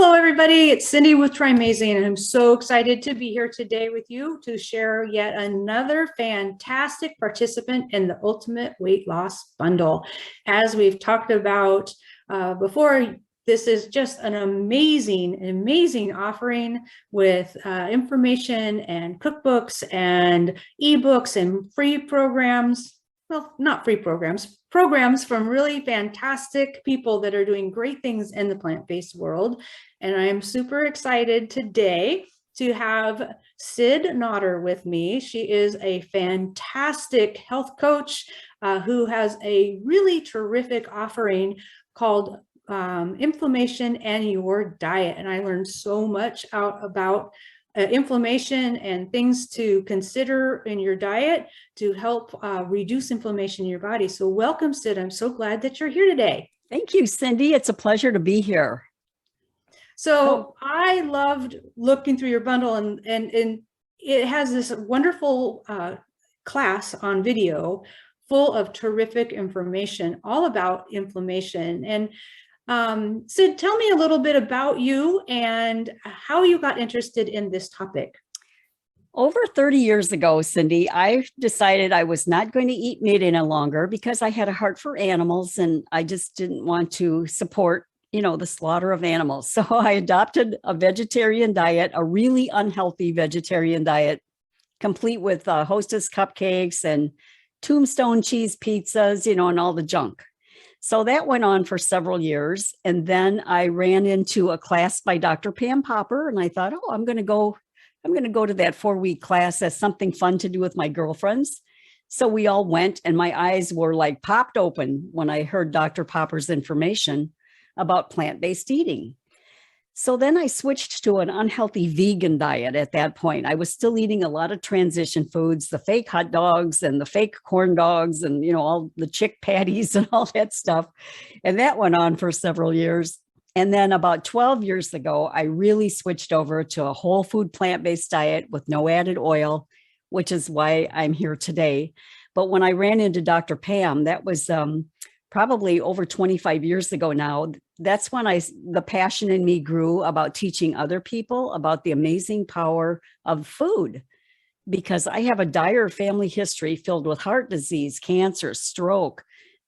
Hello, everybody. It's Cindy with Trimazing, and I'm so excited to be here today with you to share yet another fantastic participant in the Ultimate Weight Loss Bundle. As we've talked about before, this is just an amazing offering with information and cookbooks and ebooks and free programs. Well, not free programs from really fantastic people that are doing great things in the plant-based world. And I am super excited today to have Cyd Notter with me. She is a fantastic health coach who has a really terrific offering called Inflammation and Your Diet. And I learned so much about inflammation and things to consider in your diet to help reduce inflammation in your body. So welcome, Cyd. I'm so glad that you're here today. Thank you, Cindy. It's a pleasure to be here. So I loved looking through your bundle, and it has this wonderful class on video full of terrific information all about inflammation. And Cyd, tell me a little bit about you and how you got interested in this topic. Over 30 years ago, Cindy, I decided I was not going to eat meat any longer because I had a heart for animals and I just didn't want to support, the slaughter of animals. So I adopted a vegetarian diet, a really unhealthy vegetarian diet, complete with Hostess cupcakes and Tombstone cheese pizzas, and all the junk. So that went on for several years. And then I ran into a class by Dr. Pam Popper, and I thought, I'm going to go to that 4-week class as something fun to do with my girlfriends. So we all went, and my eyes were like popped open when I heard Dr. Popper's information about plant-based eating. So then I switched to an unhealthy vegan diet at that point. I was still eating a lot of transition foods, the fake hot dogs and the fake corn dogs and, all the chick patties and all that stuff. And that went on for several years. And then about 12 years ago, I really switched over to a whole food plant-based diet with no added oil, which is why I'm here today. But when I ran into Dr. Pam, that was probably over 25 years ago now. That's when the passion in me grew about teaching other people about the amazing power of food, because I have a dire family history filled with heart disease, cancer, stroke,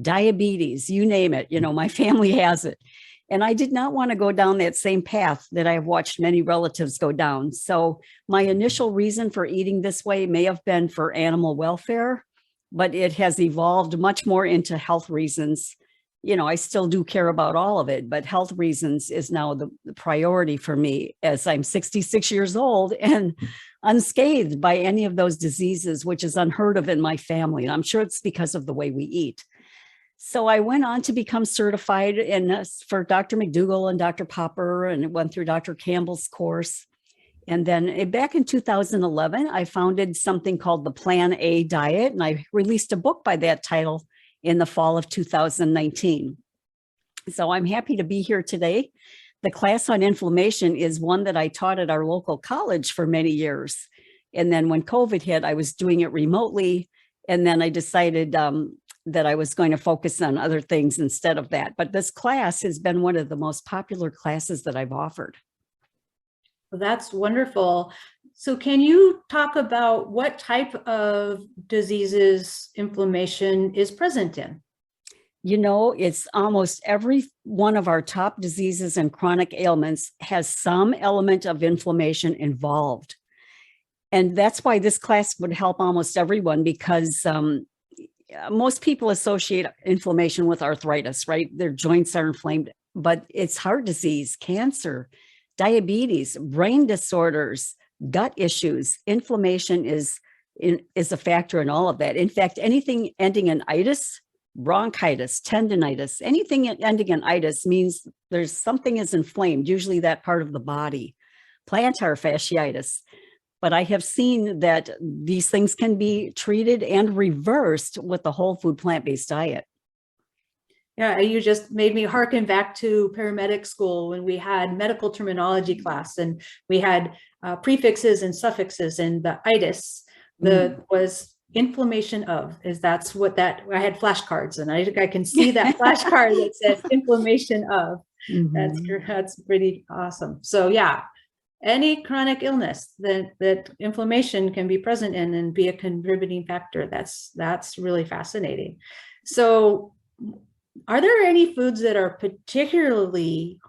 diabetes, you name it. My family has it. And I did not want to go down that same path that I have watched many relatives go down. So my initial reason for eating this way may have been for animal welfare, but it has evolved much more into health reasons. I still do care about all of it, but health reasons is now the priority for me as I'm 66 years old and unscathed by any of those diseases, which is unheard of in my family. And I'm sure it's because of the way we eat. So I went on to become certified for Dr. McDougall and Dr. Popper, and went through Dr. Campbell's course. And then back in 2011, I founded something called the Plan A Diet, and I released a book by that title in the fall of 2019. So I'm happy to be here today. The class on inflammation is one that I taught at our local college for many years. And then when COVID hit, I was doing it remotely. And then I decided that I was going to focus on other things instead of that. But this class has been one of the most popular classes that I've offered. Well, that's wonderful. So can you talk about what type of diseases inflammation is present in? It's almost every one of our top diseases and chronic ailments has some element of inflammation involved. And that's why this class would help almost everyone, because most people associate inflammation with arthritis, right? Their joints are inflamed, but it's heart disease, cancer, diabetes, brain disorders, gut issues. Inflammation is a factor in all of that. In fact, anything ending in itis, bronchitis, tendinitis, anything ending in itis means there's something is inflamed, usually that part of the body. Plantar fasciitis. But I have seen that these things can be treated and reversed with the whole food plant-based diet. Yeah, you just made me hearken back to paramedic school when we had medical terminology class, and we had prefixes and suffixes, and the itis was inflammation of, that's what I had flashcards, and I can see that flashcard that says inflammation of. Mhm. That's pretty awesome. So yeah, any chronic illness that inflammation can be present in and be a contributing factor. That's really fascinating. So are there any foods that are particularly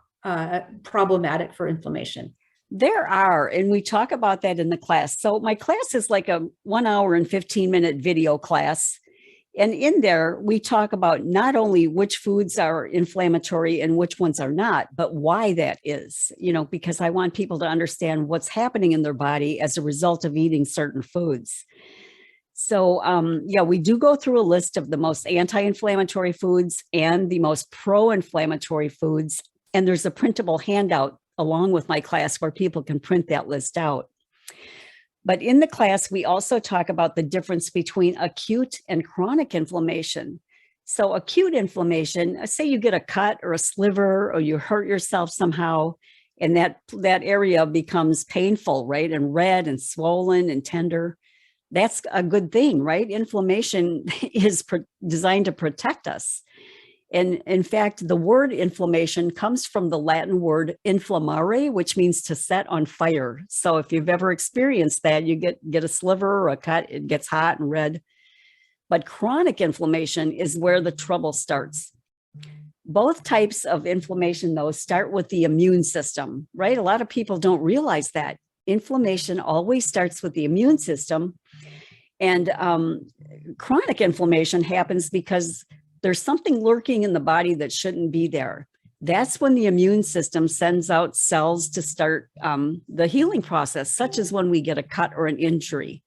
problematic for inflammation? There are, and we talk about that in the class. So my class is like a 1 hour and 15-minute video class. And in there, we talk about not only which foods are inflammatory and which ones are not, but why that is, because I want people to understand what's happening in their body as a result of eating certain foods. So, yeah, we do go through a list of the most anti-inflammatory foods and the most pro-inflammatory foods. And there's a printable handout along with my class where people can print that list out. But in the class, we also talk about the difference between acute and chronic inflammation. So acute inflammation, say you get a cut or a sliver or you hurt yourself somehow, and that area becomes painful, right? And red and swollen and tender. That's a good thing, right? Inflammation is designed to protect us. And in fact, the word inflammation comes from the Latin word inflammare, which means to set on fire. So if you've ever experienced that, you get a sliver or a cut, it gets hot and red. But chronic inflammation is where the trouble starts. Both types of inflammation, though, start with the immune system, right? A lot of people don't realize that. Inflammation always starts with the immune system. And chronic inflammation happens because there's something lurking in the body that shouldn't be there. That's when the immune system sends out cells to start the healing process, such as when we get a cut or an injury,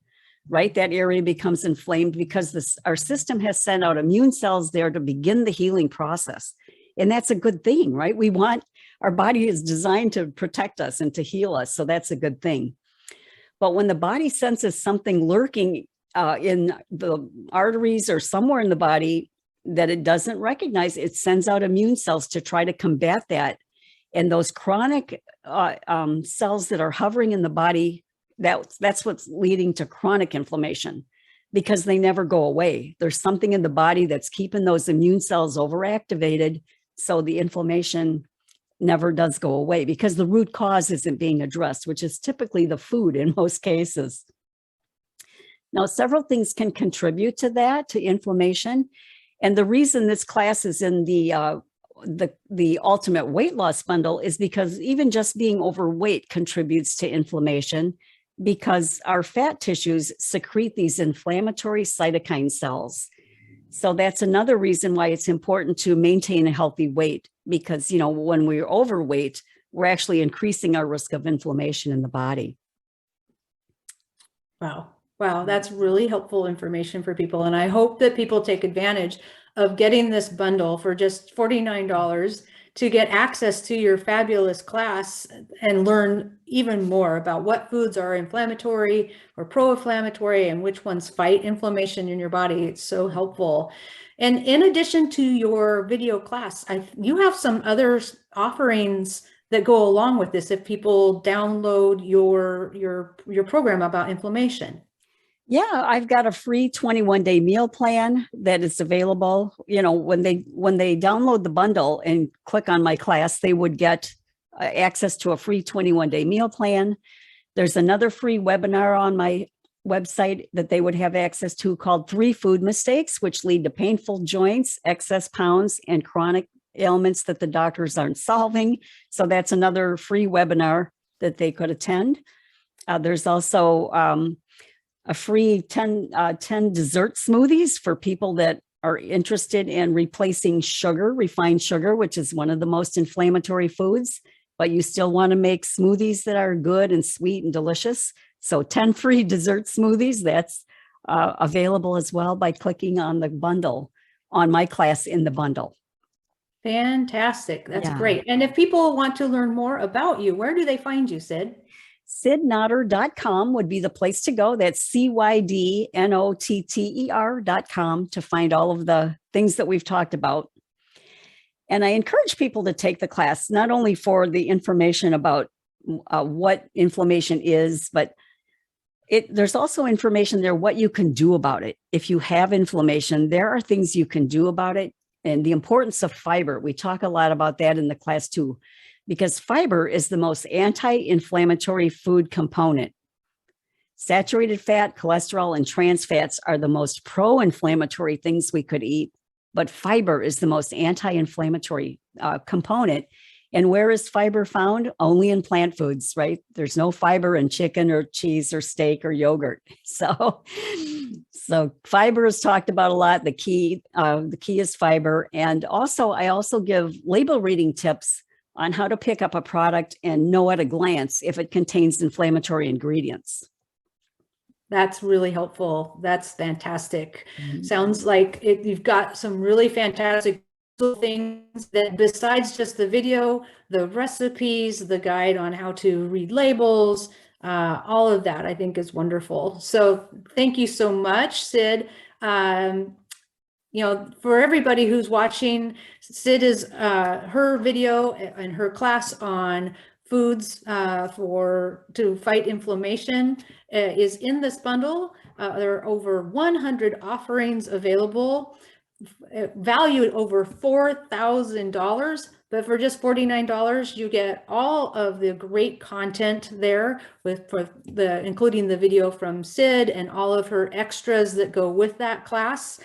right? That area becomes inflamed because our system has sent out immune cells there to begin the healing process. And that's a good thing, right? Our body is designed to protect us and to heal us. So that's a good thing. But when the body senses something lurking in the arteries or somewhere in the body that it doesn't recognize, it sends out immune cells to try to combat that. And those chronic cells that are hovering in the body, that's what's leading to chronic inflammation, because they never go away. There's something in the body that's keeping those immune cells overactivated, so the inflammation never does go away because the root cause isn't being addressed, which is typically the food in most cases. Now, several things can contribute to that, to inflammation. And the reason this class is in the ultimate weight loss bundle is because even just being overweight contributes to inflammation, because our fat tissues secrete these inflammatory cytokine cells. So that's another reason why it's important to maintain a healthy weight, because, when we're overweight, we're actually increasing our risk of inflammation in the body. Wow, that's really helpful information for people. And I hope that people take advantage of getting this bundle for just $49 to get access to your fabulous class and learn even more about what foods are inflammatory or pro-inflammatory and which ones fight inflammation in your body. It's so helpful. And in addition to your video class, you have some other offerings that go along with this if people download your program about inflammation. Yeah, I've got a free 21-day meal plan that is available. When they download the bundle and click on my class, they would get access to a free 21-day meal plan. There's another free webinar on my website that they would have access to called 3 Food Mistakes, which lead to painful joints, excess pounds, and chronic ailments that the doctors aren't solving. So that's another free webinar that they could attend. There's also a free 10 dessert smoothies for people that are interested in replacing sugar, refined sugar, which is one of the most inflammatory foods, but you still want to make smoothies that are good and sweet and delicious. So 10 free dessert smoothies, that's available as well by clicking on the bundle, on my class in the bundle. Fantastic. That's great. And if people want to learn more about you, where do they find you, Cyd? CydNotter.com would be the place to go. That's CYDNOTTER.com to find all of the things that we've talked about. And I encourage people to take the class, not only for the information about what inflammation is, but there's also information there what you can do about it. If you have inflammation, there are things you can do about it. and the importance of fiber. We talk a lot about that in the class too, because fiber is the most anti-inflammatory food component. Saturated fat, cholesterol, and trans fats are the most pro-inflammatory things we could eat, but fiber is the most anti-inflammatory component. And where is fiber found? Only in plant foods, right? There's no fiber in chicken or cheese or steak or yogurt. So fiber is talked about a lot. The key is fiber. And also, I also give label reading tips on how to pick up a product and know at a glance if it contains inflammatory ingredients. That's really helpful. That's fantastic. Sounds like you've got some really fantastic things that besides just the video, the recipes, the guide on how to read labels, all of that I think is wonderful. So thank you so much, Cyd. For everybody who's watching, Cyd is her video and her class on foods to fight inflammation is in this bundle. There are over 100 offerings available, valued over $4,000, but for just $49, you get all of the great content there including the video from Cyd and all of her extras that go with that class.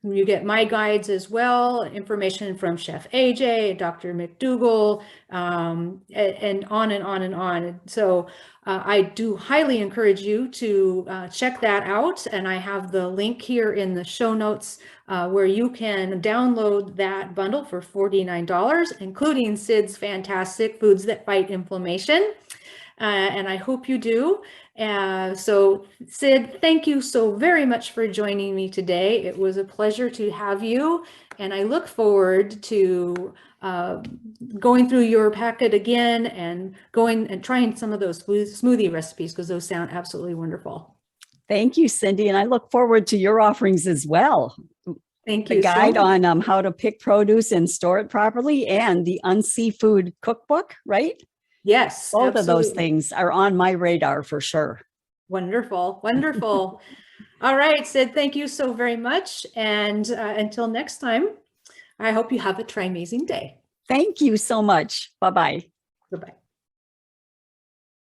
You get my guides as well, information from Chef AJ, Dr. McDougall, and on and on and on. So I do highly encourage you to check that out. And I have the link here in the show notes where you can download that bundle for $49, including Cyd's fantastic Foods That Fight Inflammation. And I hope you do. So Cyd, thank you so very much for joining me today. It was a pleasure to have you, and I look forward to going through your packet again and going and trying some of those smoothie recipes because those sound absolutely wonderful. Thank you, Cindy, and I look forward to your offerings as well. Thank you. The guide on how to pick produce and store it properly, and the Unseafood cookbook, right? Yes, both absolutely. of those things are on my radar for sure. Wonderful, wonderful. All right, Cyd, thank you so very much. And until next time, I hope you have a Trimazing day. Thank you so much. Bye-bye. Bye-bye.